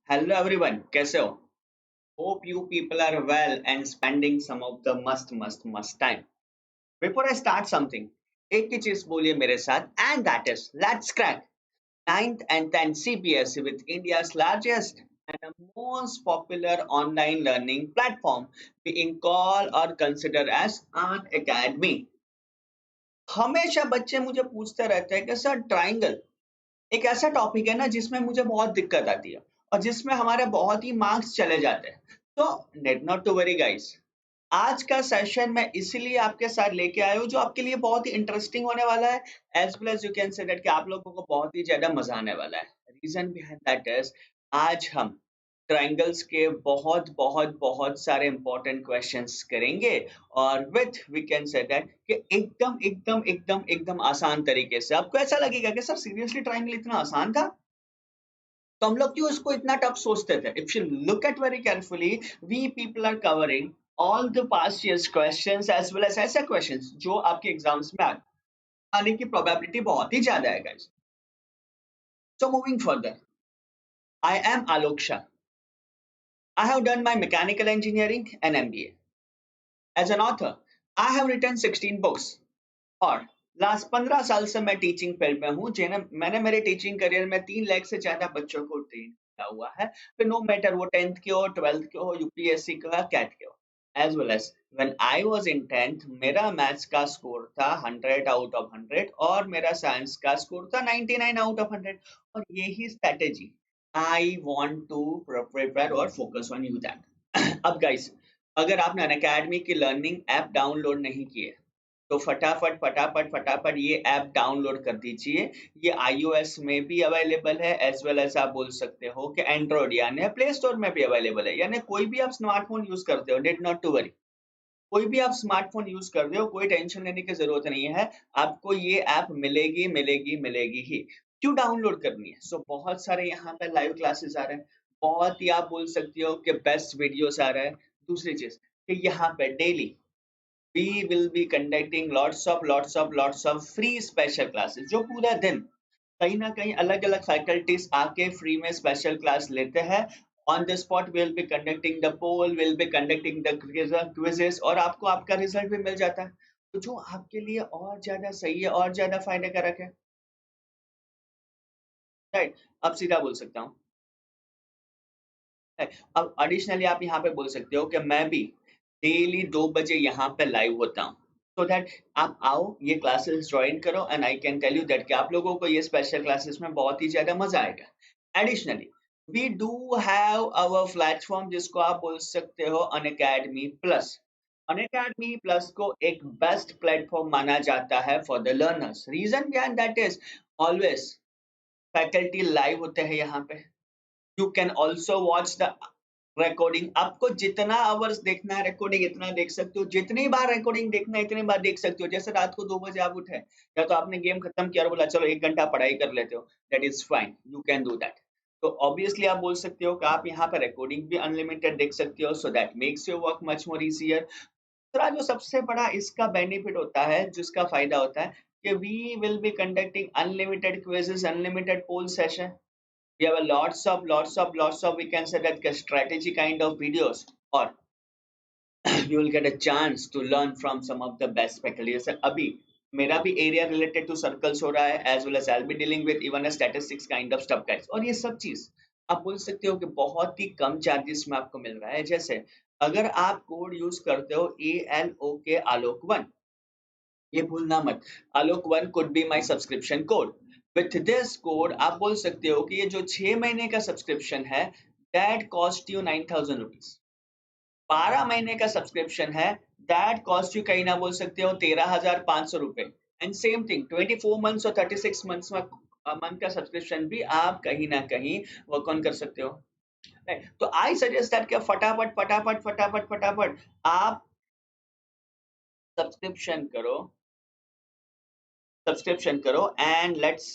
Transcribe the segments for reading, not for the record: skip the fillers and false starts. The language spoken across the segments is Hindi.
Hello everyone, कैसे हो? Hope you people are well and spending some of the must time. Before I start something, एक ही चीज बोलिए मेरे साथ and that is let's crack ninth and 10th CBSE with India's largest and the most popular online learning platform being called or considered as Khan Academy. हमेशा बच्चे मुझे पूछते रहते हैं कि सर ट्राइंगल एक ऐसा टॉपिक है ना जिसमें मुझे बहुत दिक्कत आती है और जिसमें हमारे बहुत ही मार्क्स चले जाते हैं। तो need not to worry guys, आज का सेशन मैं इसीलिए आपके साथ लेके आया हूँ जो आपके लिए बहुत ही इंटरेस्टिंग होने वाला है, as well as you can say that कि आप लोगों को बहुत ही ज्यादा मजा आने वाला है। रीजन बिहाइंड दैट इज आज हम ट्रायंगल्स के बहुत बहुत बहुत सारे इंपॉर्टेंट क्वेश्चंस करेंगे और with we can say that कि एकदम आसान तरीके से। आपको ऐसा लगेगा कि सर सीरियसली ट्रायंगल इतना आसान था, तो हम लोग क्यों इसको इतना टफ सोचते थे। If you look at very carefully, we people are covering all the past years questions as well as ऐसे क्वेश्चंस जो आपके एग्जाम्स में आने की प्रोबेबिलिटी बहुत ही ज्यादा है guys. So moving further, I am Alok Shah. I have done my mechanical engineering and MBA. As an author, I have written 16 books और लास्ट 15 साल से मैं टीचिंग फील्ड में हूँ, जिन्हें मैंने मेरे टीचिंग करियर में 3 लाख से ज्यादा बच्चों को ट्रेन किया हुआ है, फिर नो मैटर वो 10th के हो, 12th के हो, यूपीएससी का हो, कैट के हो। As well as when I was in 10th, मेरा मैथ्स का स्कोर था 100 आउट ऑफ 100 और मेरा साइंस का स्कोर था 99 आउट ऑफ 100। और यही strategy I want to prepare और फोकस ऑन यू दैट। अब गाइस, अगर आपने अनअकैडमी की लर्निंग ऐप डाउनलोड नहीं की है तो फटाफट ये ऐप डाउनलोड कर दीजिए। ये iOS में भी अवेलेबल है, एज वेल एज आप बोल सकते हो कि एंड्रॉइड यानी प्ले स्टोर में भी अवेलेबल है। यानी कोई भी आप स्मार्टफोन यूज करते हो, डिड नॉट टू वरी, कोई भी आप स्मार्टफोन यूज कर रहे हो, कोई टेंशन लेने की जरूरत नहीं है। आपको ये ऐप मिलेगी ही। क्यों डाउनलोड करनी है? सो बहुत सारे यहाँ पे लाइव क्लासेस आ रहे हैं, बहुत ही आप बोल सकते हो कि बेस्ट वीडियोस आ रहे हैं। दूसरी चीज कि यहाँ पे daily we will be conducting lots of free special classes जो पूरा दिन कहीं ना कहीं अलग अलग फैकल्टीज आके फ्री में स्पेशल क्लास लेते हैं। On the spot will be conducting the poll, will be conducting the quizzes और आपको आपका रिजल्ट भी मिल जाता है, तो जो आपके लिए और ज्यादा सही है और ज्यादा फायदे कारक है। राइट, अब सीधा बोल सकता हूँ। अब एडिशनली आप यहाँ पे बोल सकते हो कि मैं भी डेली 2 बजे यहाँ पे लाइव होता हूँ, सो दैट आप आओ, ये क्लासेस ज्वाइन करो and I can tell you that कि आप लोगों को ये स्पेशल क्लासेस में बहुत ही ज्यादा मजा आएगा। Additionally we do have our platform जिसको आप बोल सकते हो अनअकैडमी प्लस। अनअकैडमी प्लस को एक बेस्ट प्लेटफॉर्म माना जाता है for the learners. Reason behind that is always faculty live होते हैं यहाँ पे। You can also watch the recording, आपको जितना आवर्स देखना है रिकॉर्डिंग इतना देख सकते हो, जितनी बार रिकॉर्डिंग देखना है इतनी बार देख सकते हो। जैसे रात को 2 बजे आप उठे या तो आपने गेम खत्म किया और बोला चलो 1 घंटा पढ़ाई कर लेते हो, that is fine, you can do that. तो ऑब्वियसली आप बोल सकते हो कि आप यहाँ पर रिकॉर्डिंग भी अनलिमिटेड देख सकते हो, so that makes your work much more easier. दूसरा जो सबसे बड़ा इसका बेनिफिट होता है, जिसका फायदा होता है कि we will be conducting unlimited quizzes, unlimited poll session. We have a lots of we can say that strategy kind of videos, or you will get a chance to learn from some of the best faculty। जैसे अभी मेरा भी एरिया रिलेटेड टू सर्कल्स हो रहा है, as well as I be dealing with even a statistics kind of stuff guys. और ये सब चीज आप बोल सकते हो कि बहुत ही कम चार्जेस में आपको मिल रहा है। जैसे अगर आप कोड यूज करते हो ALOK आलोक 1, ये भूलना मत, आलोक 1 could be my subscription code. With this code आप बोल सकते हो कि ये जो 6 महीने का सब्सक्रिप्शन है दैट कॉस्ट यू 9,000 रुपीज। 12 महीने का सब्सक्रिप्शन है दैट कॉस्ट यू कहीं ना बोल सकते हो 13,500 रुपए। एंड सेम थिंग 24 मंथ्स और 36 मंथ्स में मंथ का सब्सक्रिप्शन भी आप कहीं ना कहीं वर्क ऑन कर सकते हो। Right? तो आई सजेस्ट दैट क्या फटाफट आप सब्सक्रिप्शन करो, and let's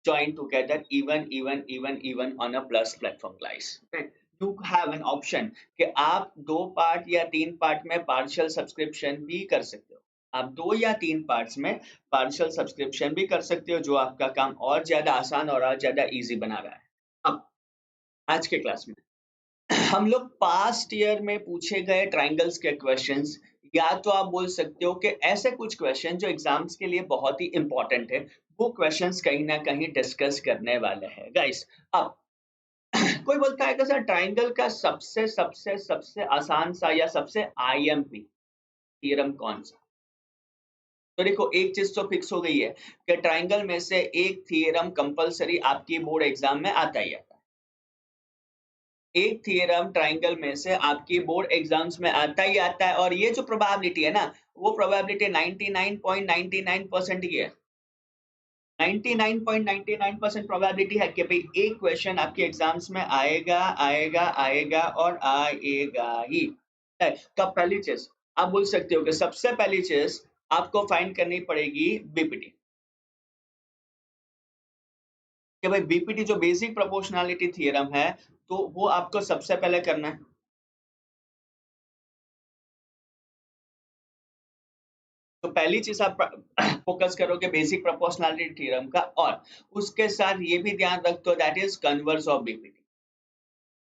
join together even on a plus platform guys। right? You have an option कि आप 2 पार्ट या 3 पार्ट में पार्शियल सब्सक्रिप्शन भी कर सकते हो। आप 2 या 3 पार्ट्स में पार्शियल सब्सक्रिप्शन भी कर सकते हो, जो आपका काम और ज्यादा आसान और ज्यादा इजी बना रहा है। अब आज के क्लास में हम लोग पास्ट ईयर में पूछे गए ट्रायंगल्स के क्वेश्चंस, या तो आप बोल सकते हो कि ऐसे कुछ क्वेश्चन जो एग्जाम्स के लिए बहुत ही इंपॉर्टेंट है, वो क्वेश्चंस कहीं ना कहीं डिस्कस करने वाले हैं गाइस। अब कोई बोलता है कि सर ट्रायंगल का सबसे सबसे सबसे आसान सा या सबसे आईएमपी थ्योरम कौन सा। तो देखो एक चीज तो फिक्स हो गई है कि ट्रायंगल में से एक थ्योरम कंपलसरी आपकी बोर्ड एग्जाम में आता ही आता है। एक थ्योरम ट्रायंगल में से आपकी बोर्ड एग्जाम्स में आता ही आता है, और ये जो प्रोबेबिलिटी है ना, वो प्रोबेबिलिटी 99.99% की है। 99.99% प्रोबेबिलिटी है कि भाई एक क्वेश्चन आपके एग्जाम्स में आएगा आएगा आएगा और आएगा ही है। तो अब पहली चीज आप बोल सकते हो कि सबसे पहली चीज आपको फाइंड करनी पड़ेगी बीपीटी, कि भाई बीपीटी जो बेसिक प्रोपोर्शनैलिटी थ्योरम है, तो वो आपको सबसे पहले करना है। तो पहली चीज आप फोकस करोगे बेसिक प्रोपोर्शनैलिटी थ्योरम का, और उसके साथ ये भी ध्यान रखो that is converse of BPT.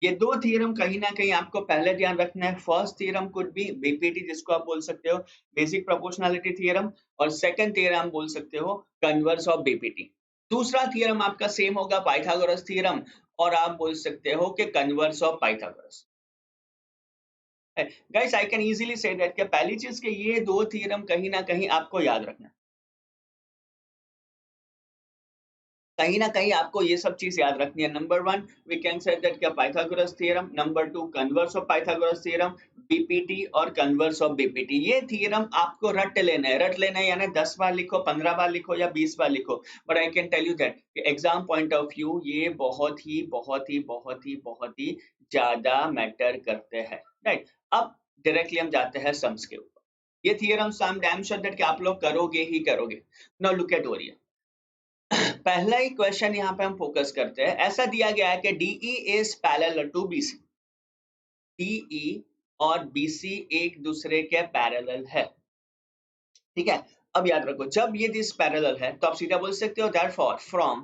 ये दो थ्योरम कहीं ना कहीं आपको पहले ध्यान रखना है। First theorem could be BPT, जिसको आप बोल सकते हो बेसिक प्रोपोर्शनैलिटी थ्योरम, और सेकंड थ्योरम बोल सकते हो कन्वर्स ऑफ बीपीटी। दूसरा थ्योरम आपका सेम होगा पाइथागोरस थ्योरम, और आप बोल सकते हो कि converse of Pythagoras. Guys I can easily से दैट कि पहली चीज के ये दो थ्योरम कहीं ना कहीं आपको याद रखना है। कहीं ना कहीं आपको ये सब चीज याद रखनी है। Number one, we can say that क्या Pythagoras theorem. Number two, converse of Pythagoras theorem, BPT और कन्वर्स ऑफ बीपीटी। ये थ्योरम आपको रट लेना है, रट लेना है, यानी 10 बार लिखो, 15 बार लिखो या 20 बार लिखो, but I can tell you that exam point of view ये बहुत ही बहुत ही बहुत ही बहुत ही ज्यादा मैटर करते हैं, राइट। अब डायरेक्टली हम जाते हैं सम्स के ऊपर। ये theorems I am damn sure that कि आप लोग करोगे ही करोगे। नाउ लुक एट ओरिया। पहला ही क्वेश्चन यहाँ पे हम फोकस करते हैं। ऐसा दिया गया है कि DE is parallel to BC. DE और बीसी एक दूसरे के पैरेलल है, ठीक है। अब याद रखो जब ये दिस पैरेलल है तो आप सीधा बोल सकते हो देयरफॉर फ्रॉम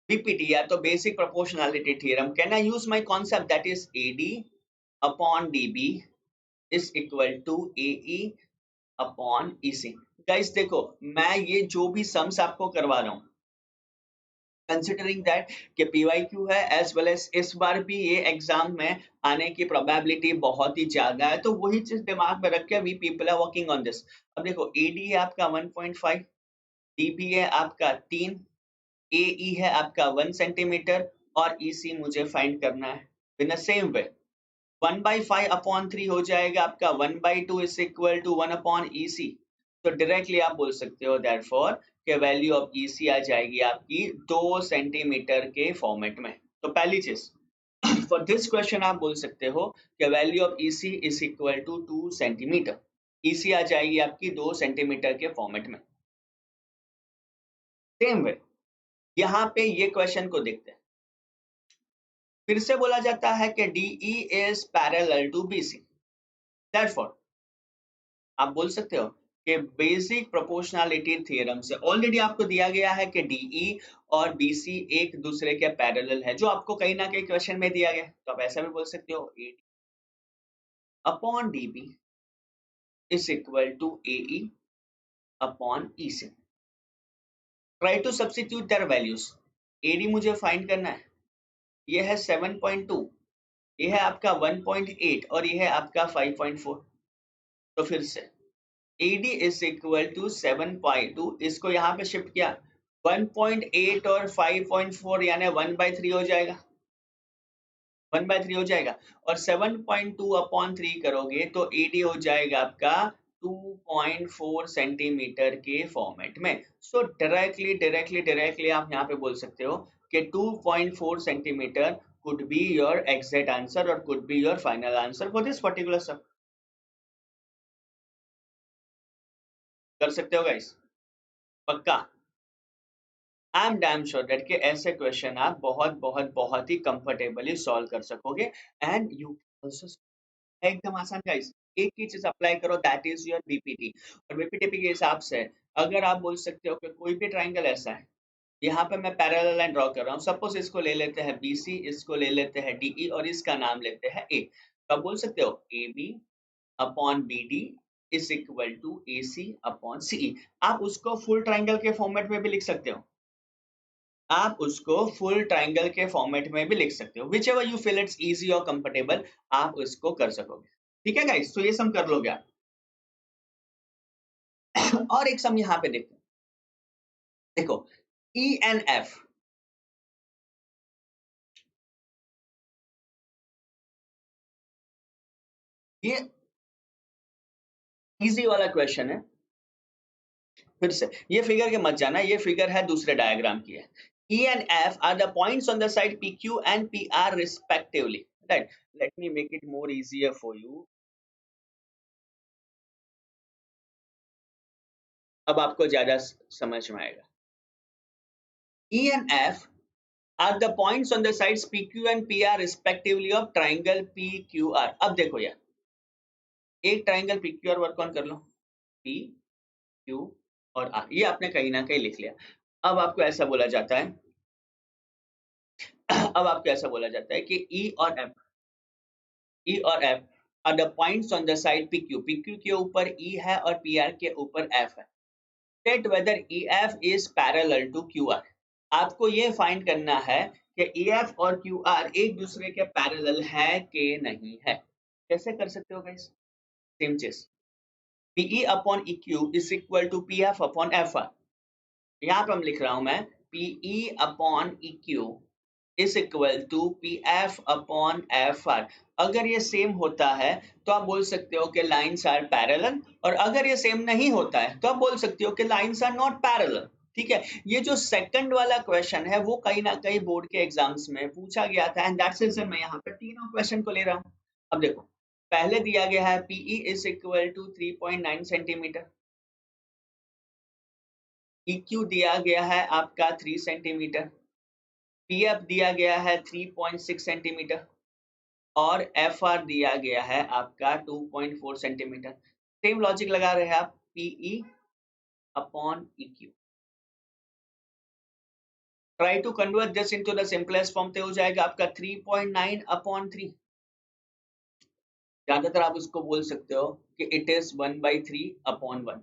बीपीटी या तो basic proportionality theorem can I use my concept that is AD upon DB is equal to AE upon EC. Guys देखो मैं ये जो भी सम्स आपको करवा रहा हूँ, कंसिडरिंग दैट कि पीवाईक्यू है एज वेल एज इस बार भी ये एग्जाम में आने की प्रोबेबिलिटी बहुत ही ज्यादा है, तो वही चीज दिमाग में रख के we people are working on this. अब देखो एडी है आपका 1.5, डीबी है आपका 3, एई है आपका 1 सेंटीमीटर, और ईसी मुझे फाइंड करना है। इन द सेम वे 1/5/3 हो जाएगा आपका 1/2 इज इक्वल टू 1/EC। तो डायरेक्टली आप बोल सकते हो देयरफॉर के वैल्यू ऑफ EC आ जाएगी आपकी 2 सेंटीमीटर के फॉर्मेट में। तो पहली चीज फॉर दिस क्वेश्चन आप बोल सकते हो कि value of EC is equal to 2 centimetre. EC आ जाएगी आपकी 2 सेंटीमीटर के फॉर्मेट में। सेम वे यहाँ पे ये क्वेश्चन को देखते हैं। फिर से बोला जाता है कि DE is parallel to BC। Therefore आप बोल सकते हो कि बेसिक प्रोपोर्शनैलिटी थ्योरम से ऑलरेडी आपको दिया गया है कि डीई और बीसी एक दूसरे के पैरेलल है, जो आपको कहीं ना कहीं क्वेश्चन में दिया गया है। तो आप ऐसा भी बोल सकते हो AD upon DB is equal to AE upon EC. Try to substitute their values. AD मुझे फाइंड करना है, ये है 7.2, ये है आपका 1.8 और ये है आपका 5.4। तो फिर से AD इज इक्वल टू 7.2, इसको यहाँ पे शिफ्ट किया 1.8 और 5.4 यानी 1/3 हो जाएगा, 1/3 हो जाएगा। और 7.2 अपॉन 3 करोगे तो AD हो जाएगा आपका 2.4 सेंटीमीटर के फॉर्मेट में। सो डायरेक्टली आप यहाँ पे बोल सकते हो कि 2.4 centimetre could be your exact answer or could be your final answer for this particular sum। कर सकते हो गाइस, पक्का। I am damn sure that कि ऐसे क्वेश्चन आप बहुत बहुत बहुत ही कंफर्टेबली सॉल्व कर सकोगे, एंड यू आल्सो एकदम आसान गाइस। एक ही चीज अप्लाई करो दैट इज योर बीपीटी। और बीपीटी के हिसाब से अगर आप बोल सकते हो कि कोई भी ट्रायंगल ऐसा है यहाँ पे मैं पैरेलल लाइन ड्रॉ कर रहा हूँ। सपोज इसको ले लेते हैं BC, इसको ले लेते हैं DE और इसका नाम लेते हैं A। तो आप बोल सकते हो AB upon BD is equal to AC upon CE। आप उसको फुल ट्राइंगल के फॉर्मेट में भी लिख सकते हो। आप उसको फुल ट्राइंगल के फॉर्मेट में भी लिख सकते हो। Which ever you feel it's easy और कंफर्टेबल, आप उसको कर सकोगे। ठीक है गाइस, तो ये सम कर लोगे आप। और एक सम यहाँ पे देखो, देखो ENF, ये इजी वाला क्वेश्चन है। फिर से ये फिगर के मत जाना, ये फिगर है दूसरे डायग्राम की है। E and F are the points on the side PQ and PR respectively, right? Let me make it more easier for you. अब आपको ज्यादा समझ में आएगा। E and F are the points on the sides PQ and PR respectively of triangle PQR। अब देखो यार, एक ट्राइंगल PQR वर्क ऑन कर लो, P Q और R, ये आपने कहीं ना कहीं लिख लिया। अब आपको ऐसा बोला जाता है अब आपको ऐसा बोला जाता है कि E और F are the points on the side PQ। PQ के ऊपर E है और PR के ऊपर F है। State whether EF is parallel to QR। आपको ये फाइंड करना है कि EF और QR एक दूसरे के पैरेलल है कि नहीं है। कैसे कर सकते हो गाइस? सेम चीज, PE upon EQ is equal to PF upon FR। यहाँ पे हम लिख रहा हूं मैं PE upon EQ is equal to PF upon FR। अगर ये सेम होता है तो आप बोल सकते हो कि लाइंस आर पैरेलल, और अगर ये सेम नहीं होता है तो आप बोल सकते हो कि लाइंस आर नॉट पैरेलल। ठीक है, ये जो सेकंड वाला क्वेश्चन है वो कहीं ना कहीं बोर्ड के एग्जाम्स में पूछा गया था, एंड दैट्स रीजन मैं यहाँ पे तीनों क्वेश्चन को ले रहा हूँ। अब देखो, पहले दिया गया है PE is equal to 3.9 centimetre, EQ दिया गया है आपका 3 सेंटीमीटर, PF दिया गया है 3.6 सेंटीमीटर और FR दिया गया है आपका 2.4 सेंटीमीटर। सेम लॉजिक लगा रहे हैं आप, PE upon EQ। Try to convert this into the simplest form, तो हो जाएगा आपका 3.9 अपॉन 3। ज्यादातर आप उसको बोल सकते हो कि it is 1/3 upon 1।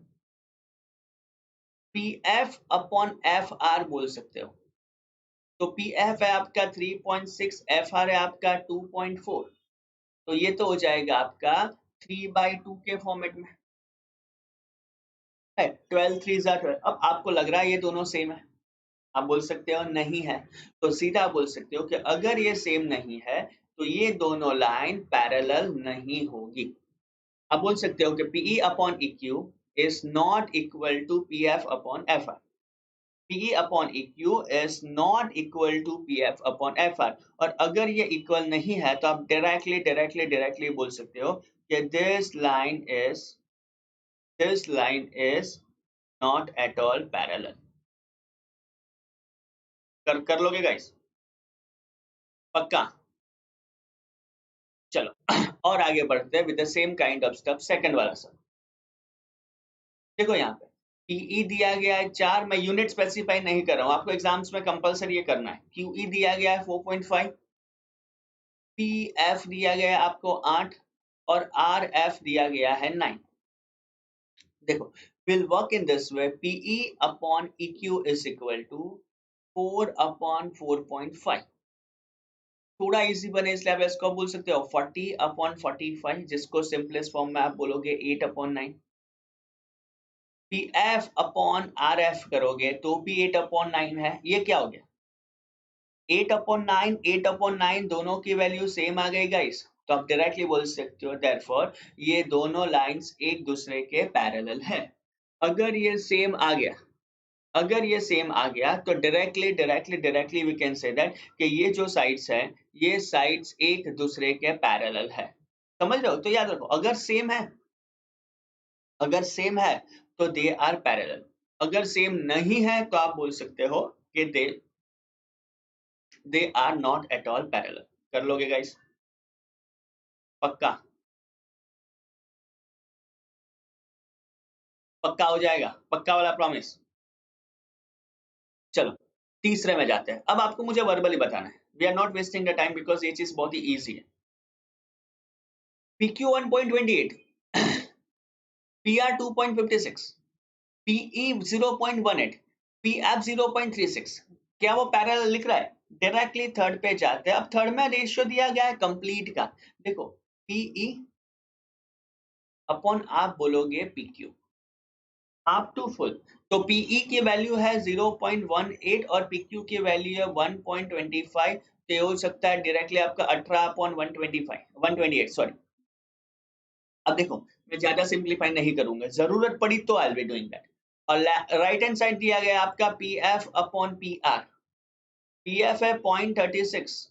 PF upon FR बोल सकते हो, तो PF है आपका 3.6, FR है आपका 2.4, तो ये तो हो जाएगा आपका 3/2 के फॉर्मेट में है। 12 3 12। अब आपको लग रहा है ये दोनों सेम है, आप बोल सकते हो नहीं है, तो सीधा बोल सकते हो कि अगर ये सेम नहीं है तो ये दोनों लाइन पैरेलल नहीं होगी। आप बोल सकते हो कि PE upon EQ is not equal to PF upon FR। PE upon EQ is not equal to PF upon FR। और अगर ये इक्वल नहीं है तो आप डायरेक्टली बोल सकते हो कि this line is not at all parallel। कर लोगे गाइस? पक्का? चलो और आगे बढ़ते हैं with the same kind of stuff. Second वाला सर, देखो यहाँ पे PE दिया गया है 4, मैं यूनिट स्पेसिफाई नहीं कर रहा हूँ, आपको एग्जाम्स में कंपलसरी ये करना है। QE दिया गया है 4.5, PF दिया गया है आपको 8 और RF दिया गया है 9। देखो, we'll work in this way, PE upon EQ is equal to 4 upon 4.5। थोड़ा इजी बने इसलिए आप इसको बोल सकते हो 40 अपॉन 45, जिसको सिंपलेस्ट फॉर्म में आप बोलोगे 8 अपॉन 9। PF अपॉन RF करोगे तो भी 8 अपॉन 9 है, ये क्या हो गया 8 अपॉन 9, 8 अपॉन 9 दोनों की वैल्यू सेम आ गई गाइस, तो आप डायरेक्टली बोल सकते हो देयरफॉर ये दोनों लाइंस एक दूसरे के पैरेलल है। अगर ये सेम आ गया, अगर ये सेम आ गया तो directly we can say that कि ये जो साइड्स है ये साइड्स एक दूसरे के पैरेलल है। समझ रहे हो? तो याद रखो, अगर सेम है, अगर सेम है तो दे आर पैरेलल, अगर सेम नहीं है तो आप बोल सकते हो कि they are not at all parallel. कर लोगे गाइस? पक्का? पक्का हो जाएगा? पक्का वाला प्रॉमिस? चलो तीसरे में जाते हैं। अब आपको मुझे वर्बली बताना है, we are not wasting the time because ये चीज बहुत ही ईजी है। PQ 1.28, PR 2.56, PE 0.18, PF 0.36, क्या वो पैरेलल लिख रहा है? डायरेक्टली थर्ड पे जाते हैं। अब थर्ड में रेशियो दिया गया है कंप्लीट का, देखो PE अपॉन आप बोलोगे PQ अप टू फुल, तो PE की वैल्यू है 0.18 और PQ की वैल्यू है 1.25, तो ये हो सकता है डायरेक्टली आपका 18 अपॉन 125 128 सॉरी। अब देखो मैं ज्यादा सिंप्लीफाई नहीं करूंगा, जरूरत पड़ी तो आई विल बी डूइंग दैट। और राइट हैंड साइड दिया गया आपका PF अपॉन PR, PF है 0.36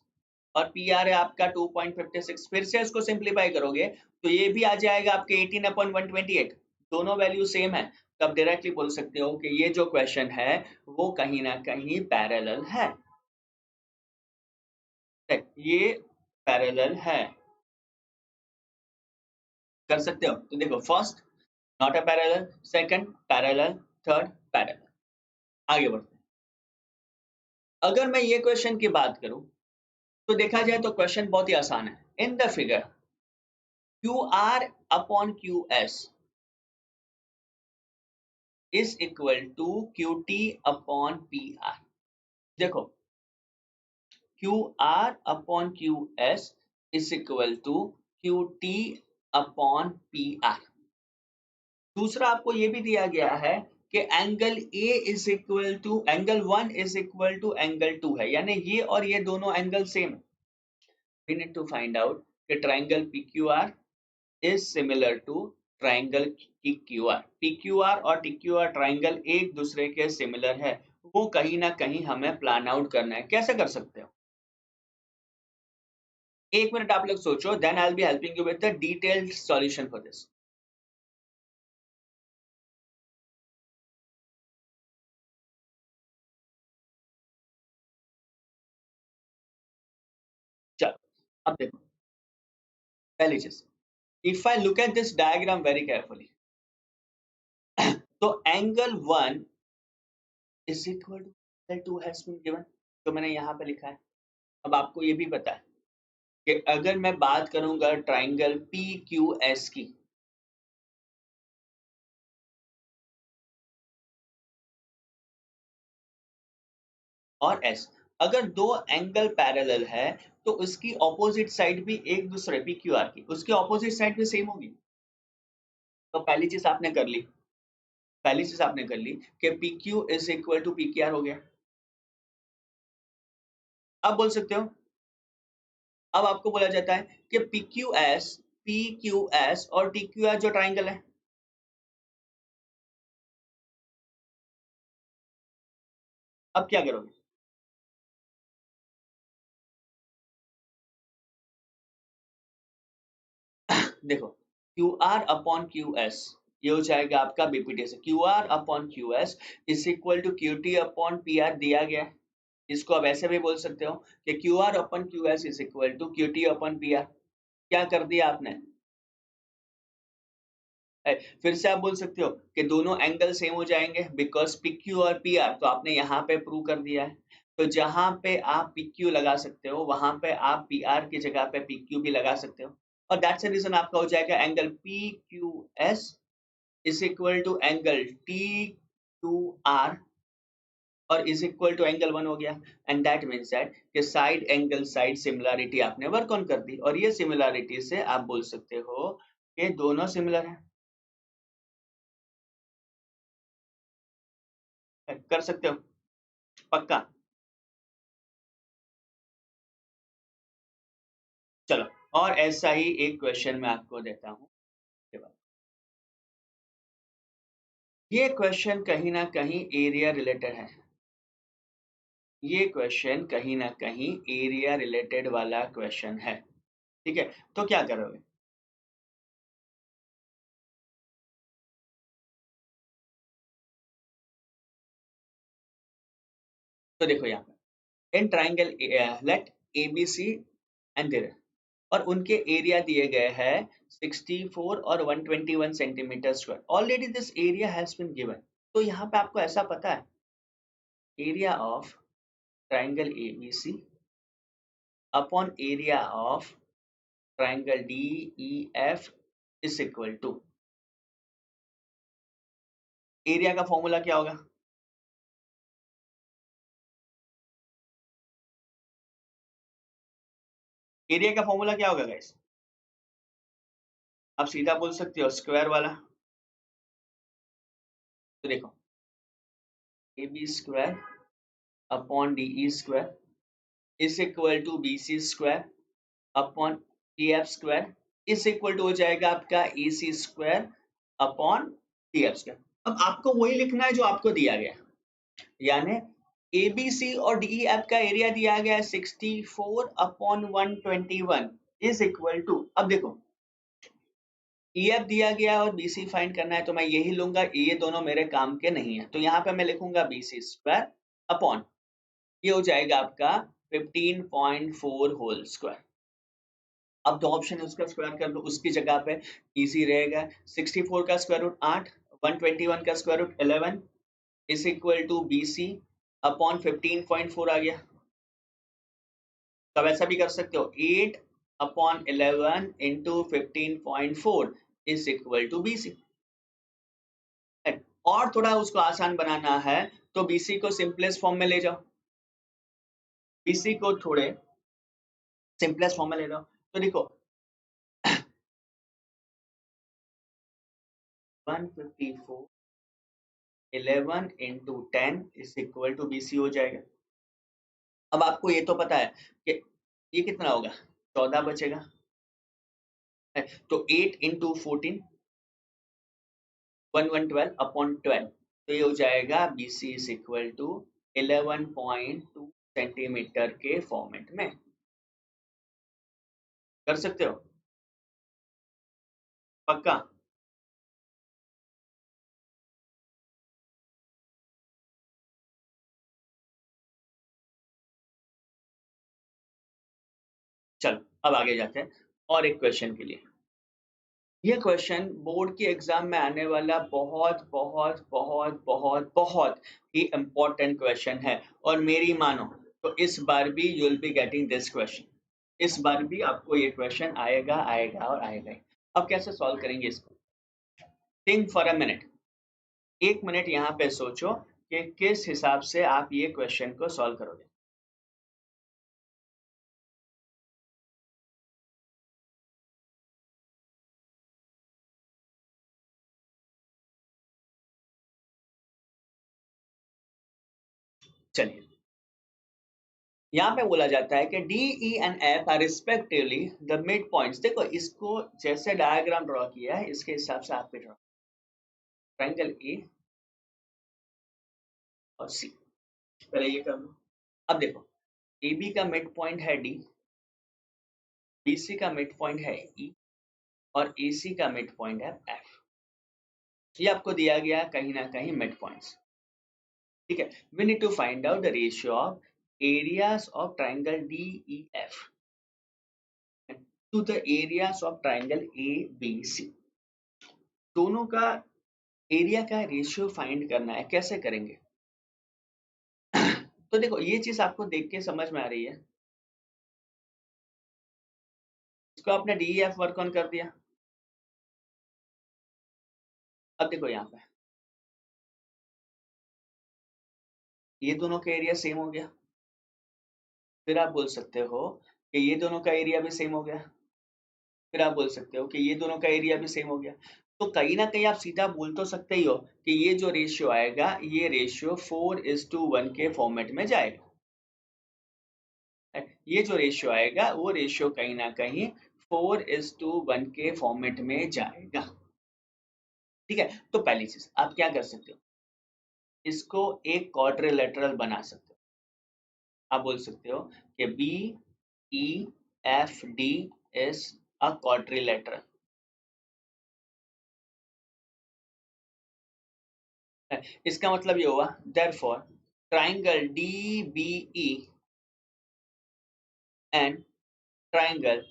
और PR है आपका 2.56, फिर से इसको सिंप्लीफाई करोगे तो ये भी आ जाएगा आपके 18 अपॉन 128, दोनों वैल्यू सेम है, तो आप डायरेक्टली बोल सकते हो कि ये जो क्वेश्चन है वो कहीं ना कहीं पैरेलल है, ये पैरेलल है, कर सकते हो। तो देखो first not a parallel, second parallel, third parallel. आगे बढ़ते हैं। अगर मैं ये क्वेश्चन की बात करूं तो देखा जाए तो क्वेश्चन बहुत ही आसान है। In the figure QR upon QS is equal to QT upon PR। देखो QR upon QS is equal to QT upon PR। दूसरा आपको ये भी दिया गया है कि angle A is equal to angle 1 is equal to angle 2 है, यानी ये और ये दोनों एंगल सेम है। We need to find out कि triangle PQR is similar to triangle TQR। PQR और TQR ट्राइंगल एक दूसरे के सिमिलर है, वो कहीं ना कहीं हमें प्लान आउट करना है। कैसे कर सकते हो? एक मिनट आप लोग सोचो, then I will be helping you with the detailed solution for this. चलो अब देखो, पहली चीज, if I look at this diagram very carefully, तो angle 1 is equal to angle 2 has been given, तो मैंने यहाँ पे लिखा है। अब आपको ये भी पता है कि अगर मैं बात करूंगा ट्राइंगल PQS की, और एस, अगर दो एंगल पैरेलल है तो उसकी ऑपोजिट साइड भी एक दूसरे PQR की उसकी ऑपोजिट साइड भी सेम होगी। तो पहली चीज आपने कर ली, पहली चीज आपने कर ली कि PQ is equal to PQR हो गया। अब बोल सकते हो, अब आपको बोला जाता है कि PQS और TQR जो ट्राइंगल है, अब क्या करोगे? देखो QR अपॉन QS ये हो जाएगा आपका BPT से, QR upon QS is equal to QT upon PR दिया गया है। इसको आप ऐसे भी बोल सकते हो कि QR upon QS is equal to QT upon PR। क्या कर दिया आपने? फिर से आप बोल सकते हो कि दोनों एंगल सेम हो जाएंगे बिकॉज PQ और PR, तो आपने यहाँ पे प्रूव कर दिया है। तो जहां पे आप PQ लगा सकते हो वहां पे आप PR की जगह पे PQ भी लगा सकते हो, और दैट्स द रीजन आपका हो जाएगा angle PQS is equal to angle TQR और इज इक्वल टू एंगल 1 हो गया। एंड दैट मीन्स दैट कि साइड एंगल साइड सिमिलरिटी आपने वर्क ऑन कर दी, और ये सिमिलरिटी से आप बोल सकते हो कि दोनों सिमिलर हैं। कर सकते हो पक्का? चलो, और ऐसा ही एक क्वेश्चन मैं आपको देता हूँ। ये क्वेश्चन कहीं ना कहीं एरिया रिलेटेड है, ये क्वेश्चन कहीं ना कहीं एरिया रिलेटेड वाला क्वेश्चन है। ठीक है, तो क्या करोगे? तो देखो यहाँ पे in triangle let ABC and there, और उनके एरिया दिए गए हैं 64 और 121 centimetre square. Already this area has been given, तो यहाँ पे आपको ऐसा पता है area of triangle ABC upon area of triangle DEF is equal to, area का फॉर्मूला क्या होगा? एरिया का फॉर्मूला क्या होगा गाइस? आप सीधा बोल सकते हो स्क्वायर वाला। तो देखो AB square upon DE square is equal to BC square upon EF square is equal to हो जाएगा आपका AC square upon DF square. अब आपको वही लिखना है जो आपको दिया गया है, यानी ABC और DEF का एरिया दिया गया है 64 अपॉन 121 इज इक्वल टू, अब देखो EF दिया गया है और BC फाइंड करना है, तो मैं यही लूंगा, ये दोनों मेरे काम के नहीं है, तो यहाँ पे मैं लिखूंगा BC स्क्वायर अपॉन, ये हो जाएगा आपका 15.4 होल स्क्वायर। अब दो ऑप्शन है, उसका स्क्वायर कर लो, उसकी जगह पे इजी रहेगा। 64 का स्क्वायर रूट 8, 121 का square root 11 is equal to BC upon 15.4 आ गया। तब ऐसा भी कर सकते हो 8 upon 11 into 15.4 is equal to BC। और थोड़ा उसको आसान बनाना है तो BC को सिंपलेस्ट फॉर्म में ले जाओ, BC को थोड़े सिंपलेस्ट फॉर्म में ले जाओ, तो देखो 154 11 into 10 is equal to BC हो जाएगा। अब आपको ये तो पता है कि ये कितना होगा, 14 बचेगा, तो 8 इंटू 14 1112 अपॉन 12, तो ये हो जाएगा BC is equal to 11.2 centimetre के फॉर्मेट में। कर सकते हो पक्का? चलो अब आगे जाते हैं और एक क्वेश्चन के लिए। ये क्वेश्चन बोर्ड के एग्जाम में आने वाला बहुत बहुत बहुत बहुत बहुत ही इम्पोर्टेंट क्वेश्चन है, और मेरी मानो तो इस बार भी you will be getting this question, इस बार भी आपको ये क्वेश्चन आएगा आएगा और आएगा ही। अब कैसे सॉल्व करेंगे इसको? Think for a minute, 1 minute यहाँ पे सोचो कि किस हिसाब से आप ये क्वेश्चन को सॉल्व करोगे। चलिए, यहाँ पे बोला जाता है कि D E and F R respectively the mid points. देखो इसको जैसे डायग्राम ड्रॉ किया है इसके हिसाब से आप भी ड्रॉ, ट्रायंगल ए और सी, पहले ये कर लो। अब देखो ए बी का मिड पॉइंट है डी, बी सी का मिड पॉइंट है ई, और ए सी का मिड पॉइंट है एफ। ये आपको दिया गया कहीं ना कहीं मिड पॉइंट्स, ठीक है। We need to find out the ratio of areas of triangle D E F to the areas of triangle A B C. दोनों का एरिया का रेशियो फाइंड करना है, कैसे करेंगे? तो देखो ये चीज आपको देख के समझ में आ रही है, इसको आपने डीईएफ वर्क ऑन कर दिया। अब देखो यहाँ पे ये दोनों का एरिया सेम हो गया, फिर आप बोल सकते हो कि ये दोनों का एरिया भी सेम हो गया, फिर आप बोल सकते हो कि ये दोनों का एरिया भी सेम हो गया। तो कहीं ना कहीं आप सीधा बोल तो सकते ही हो कि ये जो रेशियो आएगा ये रेशियो 4:1 के फॉर्मेट में जाएगा। ये जो रेशियो आएगा वो रेशियो कहीं ना कहीं 4:1 के फॉर्मेट में जाएगा, ठीक है। तो पहली चीज आप क्या कर सकते हो, इसको एक क्वाड्रिलेटरल बना सकते हो। आप बोल सकते हो कि B E F D is a quadrilateral. इसका मतलब ये हुआ therefore triangle D B E and triangle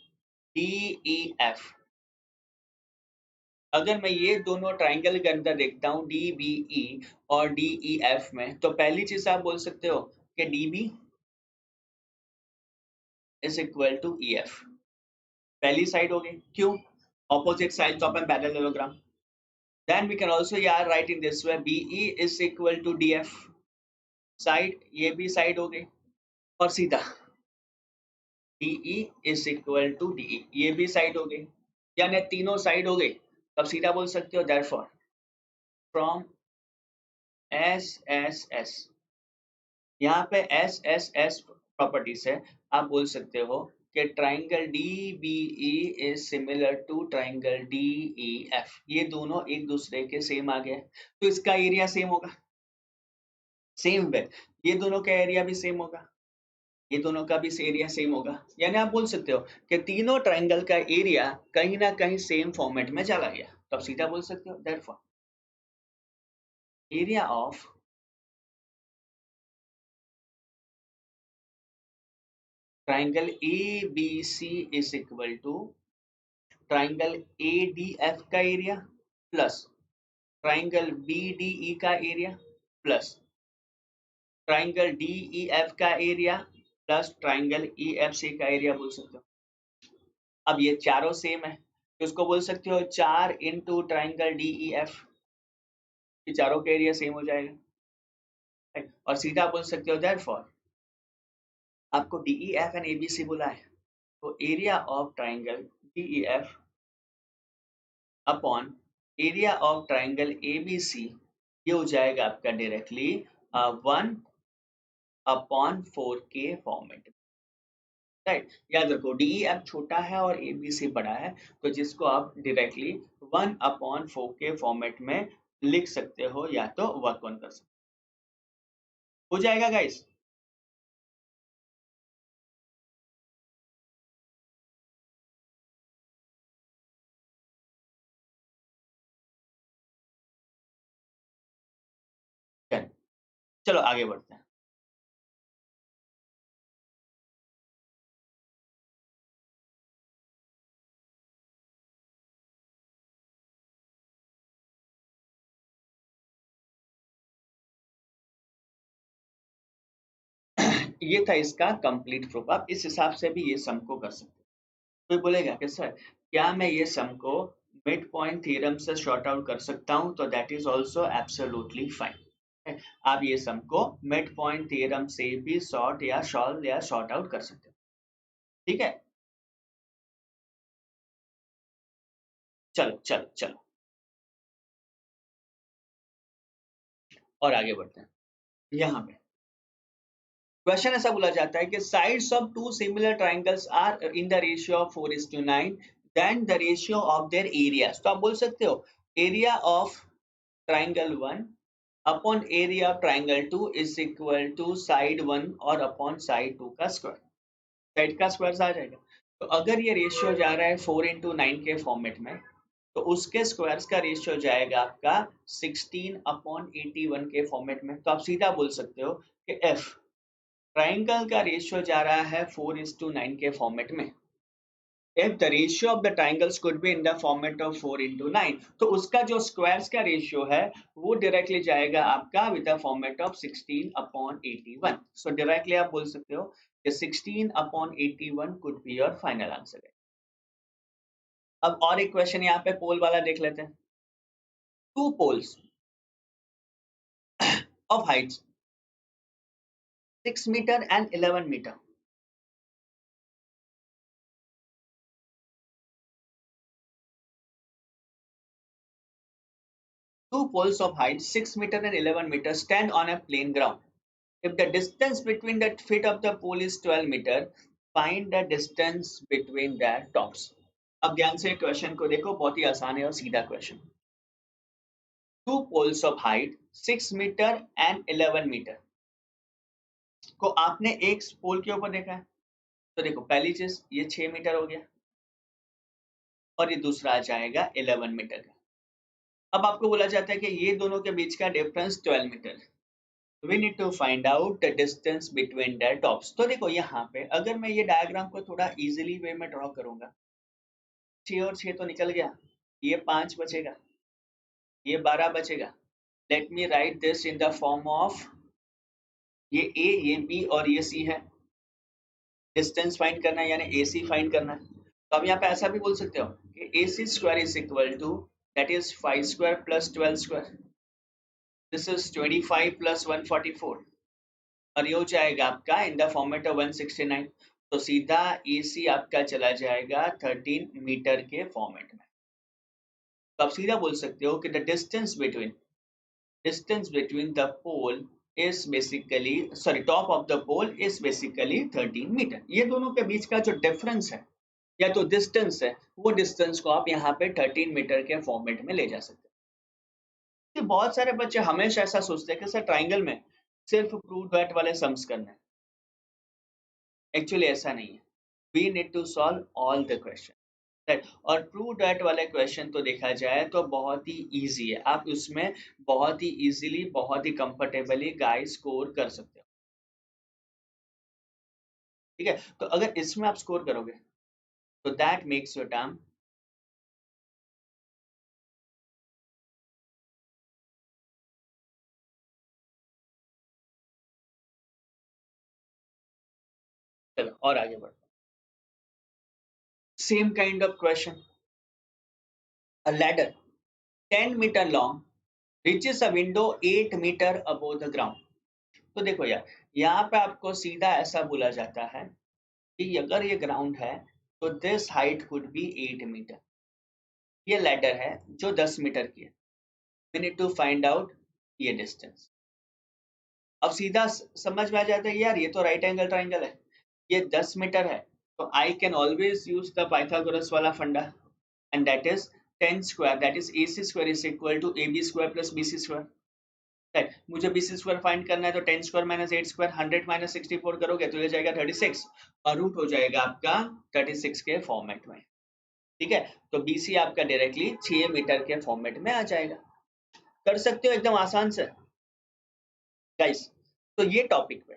D E F, अगर मैं ये दोनों ट्राइंगल के अंदर देखता हूँ डी बी ई और डी ई एफ में, तो पहली चीज आप बोल सकते हो कि D B is equal to E F. पहली साइड हो गई, क्यों? ऑपोजिट साइड तो अपन parallelogram. Then we can also यार write in this way, B E is equal to D F. Side, ये भी साइड हो गई, और सीधा D E is equal to D E, ये भी साइड हो गई, यानी तीनों साइड हो गई। तब सीधा बोल सकते हो therefore from S S S, यहाँ पे एस एस एस प्रॉपर्टी से आप बोल सकते हो कि triangle D B E is similar to triangle D E F. ये दोनों एक दूसरे के सेम आ गए, तो इसका एरिया सेम होगा। सेम वे ये दोनों का एरिया भी सेम होगा, ये दोनों का भी एरिया सेम होगा। यानी आप बोल सकते हो कि तीनों ट्राइंगल का एरिया कहीं ना कहीं सेम फॉर्मेट में चला गया। तो आप सीधा बोल सकते हो therefore area of triangle A B C is equal to triangle A D F का area plus triangle B D E का area plus triangle D E F का area plus triangle E F C का एरिया बोल सकते हो। अब ये चारों सेम है, तो उसको बोल सकते हो 4 into triangle D E F, ये चारों का एरिया सेम हो जाएगा। right? और सीधा बोल सकते हो देयरफॉर, आपको D E F and A B C बोला है, तो area of triangle D E F upon area of triangle A B C, ये हो जाएगा आपका डायरेक्टली 1/4 के फॉर्मेट। राइट, याद रखो डी ई एफ छोटा है और ए बी सी बड़ा है, तो जिसको आप डायरेक्टली 1/4 के फॉर्मेट में लिख सकते हो या तो वर्क ऑन कर सकते हो जाएगा गाइस। चलो आगे बढ़ते हैं। ये था इसका कंप्लीट प्रूफ। आप इस हिसाब से भी ये सम को कर सकते हो। कोई बोलेगा कि सर क्या मैं ये सम को मिड पॉइंट थ्योरम से शॉर्ट आउट कर सकता हूँ? तो that is also absolutely fine. आप ये सम को मिड पॉइंट थ्योरम से भी शॉर्ट या सॉल्व या शॉर्ट आउट कर सकते हो। ठीक है, चलो चलो चलो और आगे बढ़ते हैं। यहाँ पे क्वेश्चन ऐसा बोला जाता है कि sides of two similar triangles are in the ratio of 4:9, then the ratio of their areas. तो आप बोल सकते हो area of triangle 1 upon area of triangle 2 is equal to side 1 और अपॉन साइड 2 का स्क्वायर। साइड का स्क्वायर आ जाएगा। तो अगर ये रेशियो जा रहा है 4:9 के फॉर्मेट में, तो उसके स्क्वायर्स का रेशियो जाएगा आपका 16/81 के फॉर्मेट में। तो आप सीधा बोल सकते हो कि एफ ट्राइंगल का रेशियो जा रहा है 4:9 के फॉर्मेट में। if the ratio of the triangles could be in the format of 4:9, तो उसका जो स्क्वायर्स का रेशियो है वो डायरेक्टली जाएगा आपका with the format of 16/81। So directly आप बोल सकते हो कि 16/81 could be your final answer. अब और एक क्वेश्चन यहाँ पे पोल वाला देख लेते हैं। Two poles of heights 6 meter and 11 meter. Two poles of height 6 meter and 11 meter stand on a plain ground. If the distance between the feet of the pole is 12 meter, find the distance between their tops. अब ध्यान से क्वेश्चन को देखो, बहुत ही आसान है और सीधा question. Two poles of height 6 meter and 11 meter को आपने एक पोल के ऊपर देखा है, तो देखो पहली चीज ये 6 मीटर हो गया और ये दूसरा आ जाएगा 11 मीटर का। अब आपको बोला जाता है कि ये दोनों के बीच का डिफरेंस 12 मीटर है। We need to find out the distance between their tops. तो देखो यहाँ पे अगर मैं ये डायग्राम को थोड़ा इजीली वे में ड्रॉ करूंगा, 6 और 6 तो निकल गया, ये 5 बचेगा, ये 12 बचेगा। Let me right this in the form of ये A, ये B और ये C है। डिस्टेंस फाइंड करना है यानी AC फाइंड करना है, तो आप यहाँ पे ऐसा भी बोल सकते हो कि AC square is equal to that is 5 square plus 12 square, this is 25 plus 144, और ये हो जाएगा आपका इन द फॉर्मेट ऑफ 169, तो सीधा AC आपका चला जाएगा 13 मीटर के फॉर्मेट में। तो आप सीधा बोल सकते हो कि the distance between the pole is basically sorry top of the pole is basically 13 metre. ये दोनों के बीच का जो डिफरेंस है या तो डिस्टेंस है, वो डिस्टेंस को आप यहाँ पे 13 मीटर के फॉर्मेट में ले जा सकते हैं। तो बहुत सारे बच्चे हमेशा ऐसा सोचते हैं कि सर ट्राइंगल में सिर्फ प्रूव दैट वाले सम्स करने हैं, एक्चुअली ऐसा नहीं है। We need to solve all the question, right. और प्रूव दैट वाले क्वेश्चन तो देखा जाए तो बहुत ही इजी है, आप उसमें बहुत ही इजीली बहुत ही कंफर्टेबली गाइस स्कोर कर सकते हो, ठीक है। तो अगर इसमें आप स्कोर करोगे तो दैट मेक्स योर टर्म, चलो और आगे बढ़ो। Same kind of question, a ladder 10 meter long reaches a window 8 meter above the ground। तो देखो यार, यहाँ पे आपको सीधा ऐसा बोला जाता है कि अगर ये ग्राउंड है तो this height could be 8 meter, ये लैडर है जो 10 मीटर की है, we need to find out ये डिस्टेंस। अब सीधा समझ में आ जाता है यार, ये तो राइट एंगल ट्राइंगल है, ये 10 मीटर है, तो I can always use the Pythagoras वाला फंडा, and that is 10 square that is AC square is equal to AB square plus BC square, right. मुझे BC स्क्वायर फाइंड करना है तो 10 स्क्वायर माइनस 8 स्क्वायर 100 माइनस 64 करोगे तो ये जाएगा 36, और रूट हो जाएगा आपका 36 के फॉर्मेट में, ठीक है। तो BC आपका डायरेक्टली 6 मीटर के फॉर्मेट में आ जाएगा, कर सकते हो एकदम आसान से गाइस। तो ये टॉपिक पे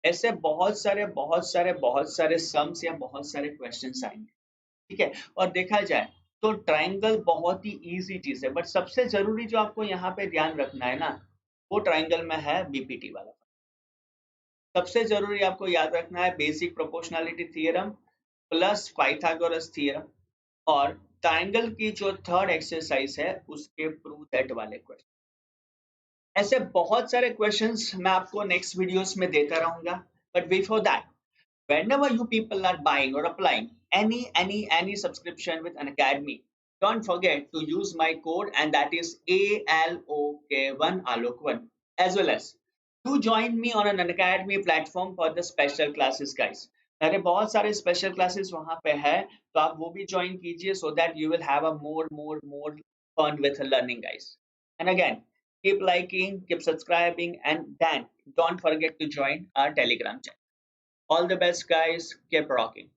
ऐसे बहुत सारे सम्स या बहुत सारे क्वेश्चंस आएंगे, ठीक है। और देखा जाए तो ट्राइंगल बहुत ही इजी चीज है, बट सबसे जरूरी जो आपको यहाँ पे ध्यान रखना है ना, वो ट्राइंगल में है BPT वाला। सबसे जरूरी आपको याद रखना है basic proportionality theorem plus Pythagoras theorem, और ट्राइंगल की जो थर्ड एक्सरसाइज है उसके प्रूव दैट वाले क्वेश्चन। ऐसे बहुत सारे क्वेश्चंस मैं आपको नेक्स्ट वीडियोस में देता रहूंगा, but before that, whenever you people are buying or applying any subscription with an academy, don't forget to use my code, and that is ALOK1 alok1, as well as to join me on an academy platform for the special classes guys। मेरे बहुत सारे स्पेशल क्लासेस वहां पे है, तो आप वो भी ज्वाइन कीजिए so that you will have a more fun with learning guys। And again, keep liking, keep subscribing, and then don't forget to join our Telegram channel। All the best, guys. Keep rocking.